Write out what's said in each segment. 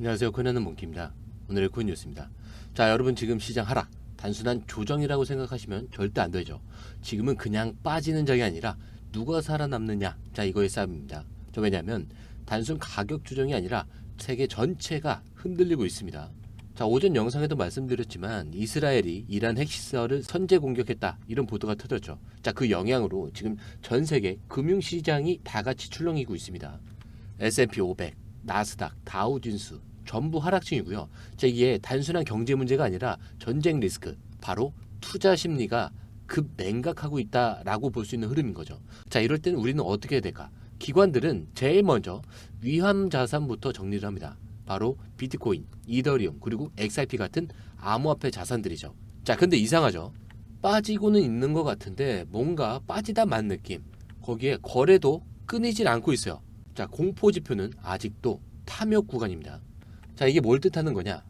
안녕하세요. 코인하는 몽키입니다. 오늘의 코인 뉴스입니다. 자, 여러분 지금 시장 하락 단순한 조정이라고 생각하시면 절대 안 되죠. 지금은 그냥 빠지는 적이 아니라 누가 살아남느냐, 자 이거의 싸움입니다. 왜냐하면 단순 가격 조정이 아니라 세계 전체가 흔들리고 있습니다. 자, 오전 영상에도 말씀드렸지만 이스라엘이 이란 핵시설을 선제 공격했다, 이런 보도가 터졌죠. 자, 그 영향으로 지금 전 세계 금융시장이 다 같이 출렁이고 있습니다. S&P 500, 나스닥, 다우진수 전부 하락 중이고요. 자, 이게 단순한 경제 문제가 아니라 전쟁 리스크, 바로 투자 심리가 급냉각하고 있다라고 볼 수 있는 흐름인 거죠. 자, 이럴 때는 우리는 어떻게 해야 될까? 기관들은 제일 먼저 위험 자산부터 정리를 합니다. 바로 비트코인, 이더리움, 그리고 XRP 같은 암호화폐 자산들이죠. 자, 근데 이상하죠? 빠지고는 있는 것 같은데 뭔가 빠지다 만 느낌. 거기에 거래도 끊이질 않고 있어요. 자, 공포지표는 아직도 탐욕 구간입니다. 자, 이게 뭘 뜻하는 거냐?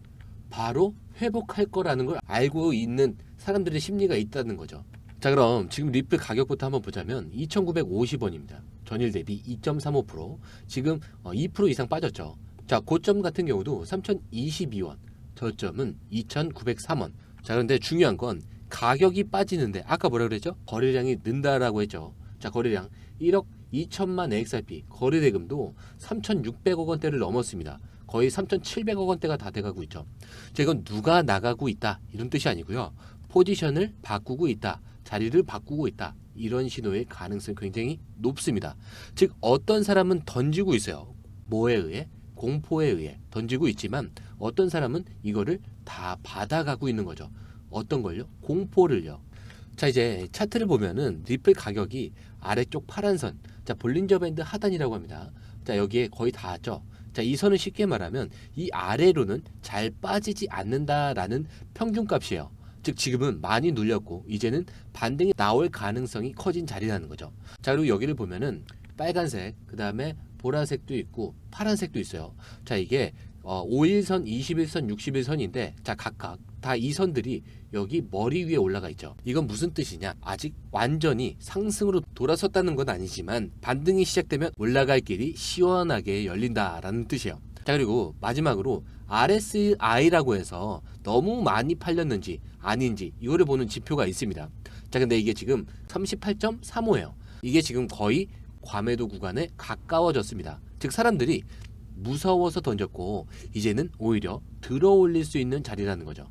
바로 회복할 거라는 걸 알고 있는 사람들의 심리가 있다는 거죠. 자, 그럼 지금 리플 가격부터 한번 보자면 2,950원입니다. 전일 대비 2.35%, 지금 2% 이상 빠졌죠. 자, 고점 같은 경우도 3,022원, 저점은 2,903원. 자, 그런데 중요한 건 가격이 빠지는데 아까 뭐라 그랬죠? 거래량이 는다라고 했죠. 자, 거래량 1억 2천만 XRP, 거래대금도 3,600억 원대를 넘었습니다. 거의 3,700억 원대가 다 돼가고 있죠. 자, 이건 누가 나가고 있다, 이런 뜻이 아니고요. 포지션을 바꾸고 있다, 자리를 바꾸고 있다, 이런 신호의 가능성이 굉장히 높습니다. 즉 어떤 사람은 던지고 있어요. 뭐에 의해? 공포에 의해 던지고 있지만 어떤 사람은 이거를 다 받아가고 있는 거죠. 어떤 걸요? 공포를요. 자, 이제 차트를 보면은 리플 가격이 아래쪽 파란 선, 자 볼린저 밴드 하단이라고 합니다. 자, 여기에 거의 닿았죠. 자, 이 선은 쉽게 말하면 이 아래로는 잘 빠지지 않는다라는 평균값이에요. 즉 지금은 많이 눌렸고 이제는 반등이 나올 가능성이 커진 자리라는 거죠. 자, 그리고 여기를 보면은 빨간색, 그 다음에 보라색도 있고 파란색도 있어요. 자, 이게 5일선, 21선, 61선인데 자, 각각 다 이 선들이 여기 머리 위에 올라가 있죠. 이건 무슨 뜻이냐? 아직 완전히 상승으로 돌아섰다는 건 아니지만 반등이 시작되면 올라갈 길이 시원하게 열린다라는 뜻이에요. 자, 그리고 마지막으로 RSI라고 해서 너무 많이 팔렸는지 아닌지 이거를 보는 지표가 있습니다. 자, 근데 이게 지금 38.35예요. 이게 지금 거의 과매도 구간에 가까워졌습니다. 즉 사람들이 무서워서 던졌고 이제는 오히려 들어올릴 수 있는 자리라는 거죠.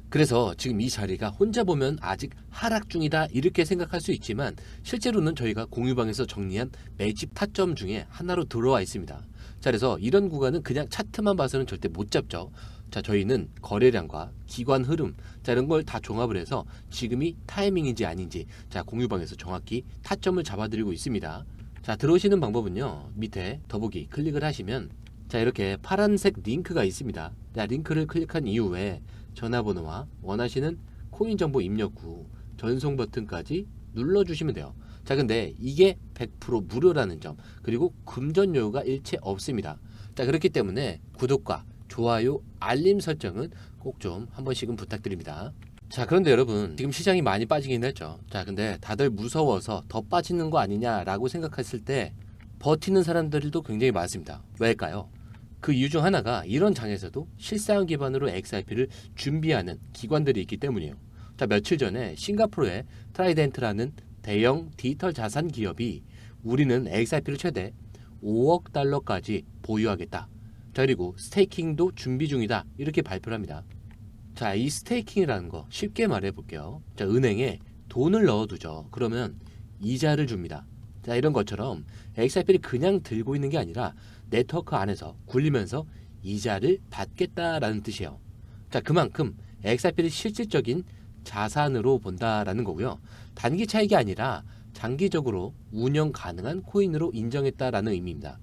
그래서 지금 이 자리가 혼자 보면 아직 하락 중이다, 이렇게 생각할 수 있지만 실제로는 저희가 공유방에서 정리한 매집 타점 중에 하나로 들어와 있습니다. 자, 그래서 이런 구간은 그냥 차트만 봐서는 절대 못 잡죠. 자, 저희는 거래량과 기관 흐름, 자 이런 걸 다 종합을 해서 지금이 타이밍인지 아닌지 자 공유방에서 정확히 타점을 잡아드리고 있습니다. 자, 들어오시는 방법은요, 밑에 더보기 클릭을 하시면 자 이렇게 파란색 링크가 있습니다. 자, 링크를 클릭한 이후에 전화번호와 원하시는 코인 정보 입력 후 전송 버튼까지 눌러주시면 돼요. 자, 근데 이게 100% 무료라는 점, 그리고 금전 요구가 일체 없습니다. 자, 그렇기 때문에 구독과 좋아요, 알림 설정은 꼭 좀 한 번씩은 부탁드립니다. 자, 그런데 여러분 지금 시장이 많이 빠지긴 했죠. 자, 근데 다들 무서워서 더 빠지는 거 아니냐라고 생각했을 때 버티는 사람들도 굉장히 많습니다. 왜일까요? 그 이유 중 하나가 이런 장에서도 실사용 기반으로 XRP를 준비하는 기관들이 있기 때문이에요. 자, 며칠 전에 싱가포르의 트라이덴트라는 대형 디지털 자산 기업이 우리는 XRP를 최대 5억 달러까지 보유하겠다. 자, 그리고 스테이킹도 준비 중이다, 이렇게 발표를 합니다. 자, 이 스테이킹이라는 거 쉽게 말해 볼게요. 자, 은행에 돈을 넣어두죠. 그러면 이자를 줍니다. 자, 이런 것처럼 XRP를 그냥 들고 있는 게 아니라 네트워크 안에서 굴리면서 이자를 받겠다라는 뜻이에요. 자, 그만큼 XRP를 실질적인 자산으로 본다라는 거고요. 단기 차익이 아니라 장기적으로 운영 가능한 코인으로 인정했다라는 의미입니다.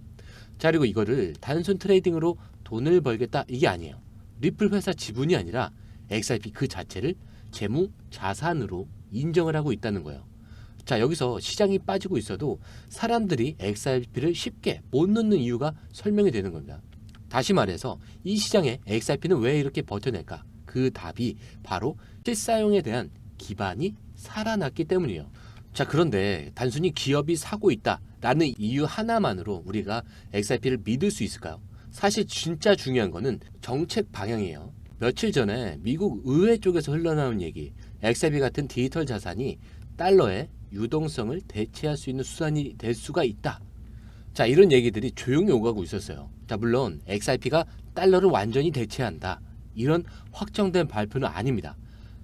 자, 그리고 이거를 단순 트레이딩으로 돈을 벌겠다, 이게 아니에요. 리플 회사 지분이 아니라 XRP 그 자체를 재무 자산으로 인정을 하고 있다는 거예요. 자, 여기서 시장이 빠지고 있어도 사람들이 XRP를 쉽게 못 넣는 이유가 설명이 되는 겁니다. 다시 말해서 이 시장에 XRP는 왜 이렇게 버텨낼까? 그 답이 바로 실사용에 대한 기반이 살아났기 때문이에요. 자, 그런데 단순히 기업이 사고 있다라는 이유 하나만으로 우리가 XRP를 믿을 수 있을까요? 사실 진짜 중요한 거는 정책 방향이에요. 며칠 전에 미국 의회 쪽에서 흘러나온 얘기, XRP 같은 디지털 자산이 달러의 유동성을 대체할 수 있는 수단이 될 수가 있다. 자, 이런 얘기들이 조용히 오가고 있었어요. 자, 물론 XRP가 달러를 완전히 대체한다, 이런 확정된 발표는 아닙니다.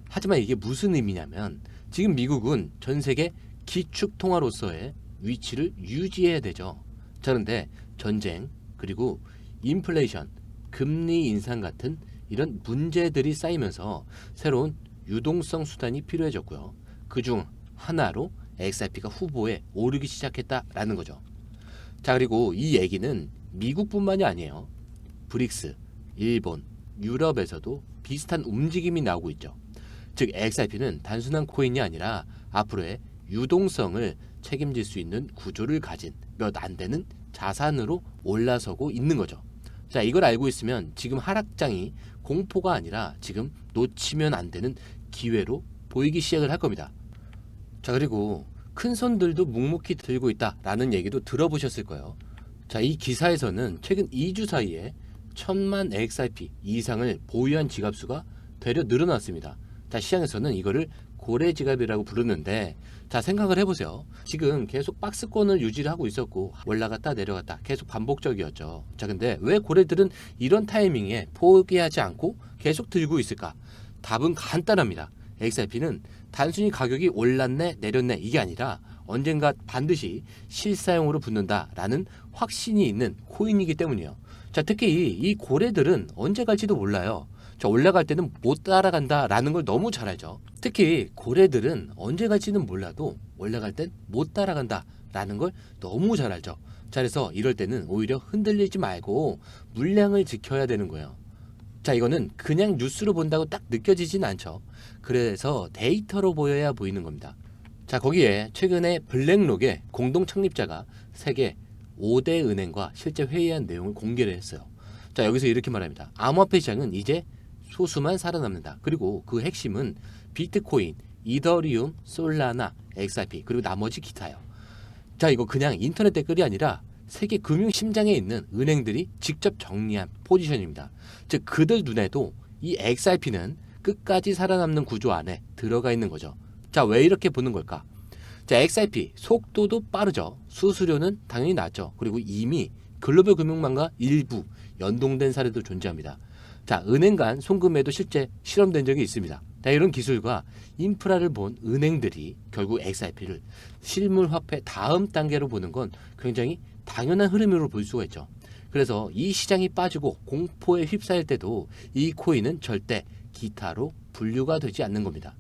하지만 이게 무슨 의미냐면 지금 미국은 전 세계 기축 통화로서의 위치를 유지해야 되죠. 자, 그런데 전쟁, 그리고 인플레이션, 금리 인상 같은 이런 문제들이 쌓이면서 새로운 유동성 수단이 필요해졌고요. 그중 하나로 XRP가 후보에 오르기 시작했다라는 거죠. 자, 그리고 이 얘기는 미국뿐만이 아니에요. 브릭스, 일본, 유럽에서도 비슷한 움직임이 나오고 있죠. 즉 XRP는 단순한 코인이 아니라 앞으로의 유동성을 책임질 수 있는 구조를 가진 몇 안 되는 자산으로 올라서고 있는 거죠. 자, 이걸 알고 있으면 지금 하락장이 공포가 아니라 지금 놓치면 안 되는 기회로 보이기 시작을 할 겁니다. 자, 그리고 큰 손들도 묵묵히 들고 있다라는 얘기도 들어보셨을 거예요. 자, 이 기사에서는 최근 2주 사이에 1000만 XRP 이상을 보유한 지갑수가 되려 늘어났습니다. 자, 시장에서는 이거를 고래 지갑이라고 부르는데, 자, 생각을 해보세요. 지금 계속 박스권을 유지를 하고 있었고 올라갔다 내려갔다 계속 반복적이었죠. 자, 근데 왜 고래들은 이런 타이밍에 포기하지 않고 계속 들고 있을까? 답은 간단합니다. XRP는 단순히 가격이 올랐네 내렸네 이게 아니라 언젠가 반드시 실사용으로 붙는다라는 확신이 있는 코인이기 때문이에요. 자, 특히 이 고래들은 언제 갈지도 몰라요. 자, 올라갈 때는 못 따라간다라는 걸 너무 잘 알죠. 특히 고래들은 언제 갈지는 몰라도 올라갈 땐 못 따라간다라는 걸 너무 잘 알죠. 자, 그래서 이럴 때는 오히려 흔들리지 말고 물량을 지켜야 되는 거예요. 자, 이거는 그냥 뉴스로 본다고 딱 느껴지진 않죠. 그래서 데이터로 보여야 보이는 겁니다. 자, 거기에 최근에 블랙록의 공동 창립자가 세계 5대 은행과 실제 회의한 내용을 공개를 했어요. 자, 여기서 이렇게 말합니다. 암호화폐 시장은 이제 소수만 살아남는다. 그리고 그 핵심은 비트코인, 이더리움, 솔라나, XRP 그리고 나머지 기타요. 자, 이거 그냥 인터넷 댓글이 아니라 세계 금융 심장에 있는 은행들이 직접 정리한 포지션입니다. 즉 그들 눈에도 이 XRP는 끝까지 살아남는 구조 안에 들어가 있는 거죠. 자, 왜 이렇게 보는 걸까? 자, XRP 속도도 빠르죠. 수수료는 당연히 낮죠. 그리고 이미 글로벌 금융망과 일부 연동된 사례도 존재합니다. 자, 은행 간 송금에도 실제 실험된 적이 있습니다. 자, 이런 기술과 인프라를 본 은행들이 결국 XRP를 실물화폐 다음 단계로 보는 건 굉장히 당연한 흐름으로 볼 수가 있죠. 그래서 이 시장이 빠지고 공포에 휩싸일 때도 이 코인은 절대 기타로 분류가 되지 않는 겁니다.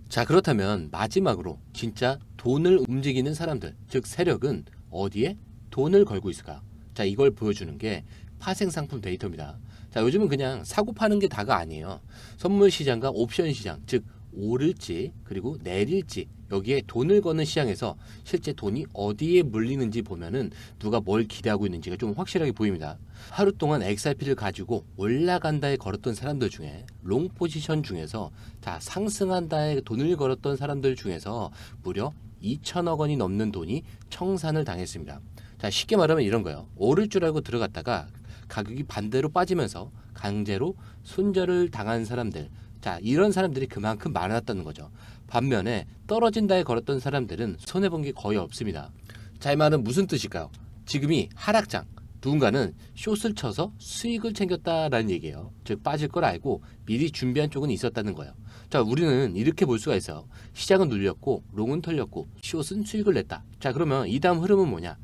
자, 그렇다면 마지막으로 진짜 돈을 움직이는 사람들, 즉 세력은 어디에 돈을 걸고 있을까? 자, 이걸 보여주는 게 파생상품 데이터입니다. 자, 요즘은 그냥 사고 파는 게 다가 아니에요. 선물 시장과 옵션 시장, 즉 오를지 그리고 내릴지 여기에 돈을 거는 시장에서 실제 돈이 어디에 물리는지 보면은 누가 뭘 기대하고 있는지가 좀 확실하게 보입니다. 하루 동안 XRP를 가지고 올라간다에 걸었던 사람들 중에 롱 포지션 중에서 자, 상승한다에 돈을 걸었던 사람들 중에서 무려 2천억 원이 넘는 돈이 청산을 당했습니다. 자, 쉽게 말하면 이런 거예요. 오를 줄 알고 들어갔다가 가격이 반대로 빠지면서 강제로 손절을 당한 사람들, 자, 이런 사람들이 그만큼 많았다는 거죠. 반면에 떨어진다에 걸었던 사람들은 손해본 게 거의 없습니다. 자, 이 말은 무슨 뜻일까요? 지금이 하락장, 누군가는 숏을 쳐서 수익을 챙겼다라는 얘기예요. 즉 빠질 걸 알고 미리 준비한 쪽은 있었다는 거예요. 자, 우리는 이렇게 볼 수가 있어요. 시장은 눌렸고 롱은 털렸고 숏은 수익을 냈다. 자, 그러면 이 다음 흐름은 뭐냐?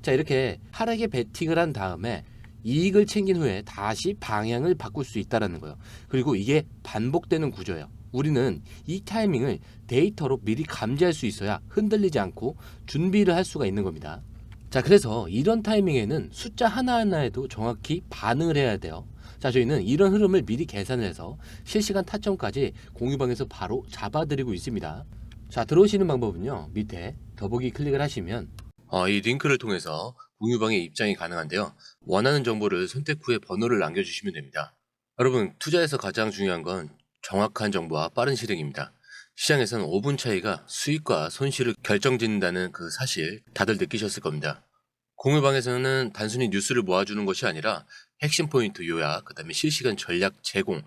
자, 이렇게 하락에 베팅을 한 다음에 이익을 챙긴 후에 다시 방향을 바꿀 수 있다는 거예요. 그리고 이게 반복되는 구조예요. 우리는 이 타이밍을 데이터로 미리 감지할 수 있어야 흔들리지 않고 준비를 할 수가 있는 겁니다. 자, 그래서 이런 타이밍에는 숫자 하나하나에도 정확히 반응을 해야 돼요. 자, 저희는 이런 흐름을 미리 계산을 해서 실시간 타점까지 공유방에서 바로 잡아드리고 있습니다. 자, 들어오시는 방법은요, 밑에 더보기 클릭을 하시면 이 링크를 통해서 공유방에 입장이 가능한데요. 원하는 정보를 선택 후에 번호를 남겨주시면 됩니다. 여러분, 투자에서 가장 중요한 건 정확한 정보와 빠른 실행입니다. 시장에서는 5분 차이가 수익과 손실을 결정짓는다는 그 사실 다들 느끼셨을 겁니다. 공유방에서는 단순히 뉴스를 모아주는 것이 아니라 핵심 포인트 요약, 그다음에 실시간 전략 제공,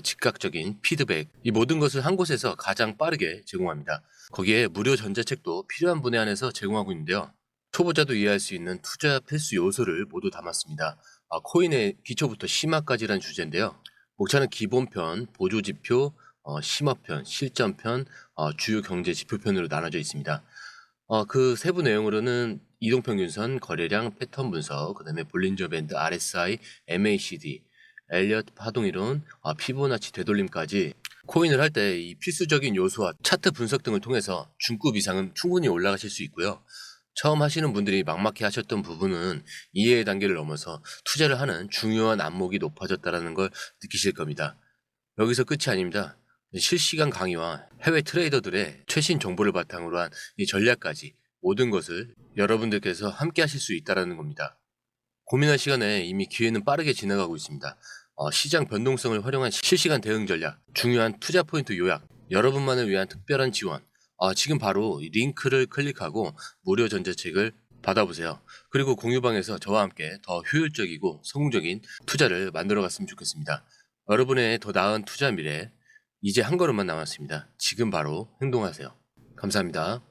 즉각적인 피드백, 이 모든 것을 한 곳에서 가장 빠르게 제공합니다. 거기에 무료 전자책도 필요한 분야 안에서 제공하고 있는데요. 초보자도 이해할 수 있는 투자 필수 요소를 모두 담았습니다. 코인의 기초부터 심화까지란 주제인데요. 목차는 기본편, 보조지표, 심화편, 실전편, 주요 경제 지표편으로 나눠져 있습니다. 그 세부 내용으로는 이동평균선, 거래량, 패턴 분석, 그다음에 볼린저 밴드, RSI, MACD, 엘리엇 파동이론, 피보나치 되돌림까지 코인을 할 때 이 필수적인 요소와 차트 분석 등을 통해서 중급 이상은 충분히 올라가실 수 있고요. 처음 하시는 분들이 막막해 하셨던 부분은 이해의 단계를 넘어서 투자를 하는 중요한 안목이 높아졌다는 걸 느끼실 겁니다. 여기서 끝이 아닙니다. 실시간 강의와 해외 트레이더들의 최신 정보를 바탕으로 한 이 전략까지 모든 것을 여러분들께서 함께 하실 수 있다는 겁니다. 고민할 시간에 이미 기회는 빠르게 지나가고 있습니다. 시장 변동성을 활용한 실시간 대응 전략, 중요한 투자 포인트 요약, 여러분만을 위한 특별한 지원. 지금 바로 이 링크를 클릭하고 무료 전자책을 받아보세요. 그리고 공유방에서 저와 함께 더 효율적이고 성공적인 투자를 만들어 갔으면 좋겠습니다. 여러분의 더 나은 투자 미래, 이제 한 걸음만 남았습니다. 지금 바로 행동하세요. 감사합니다.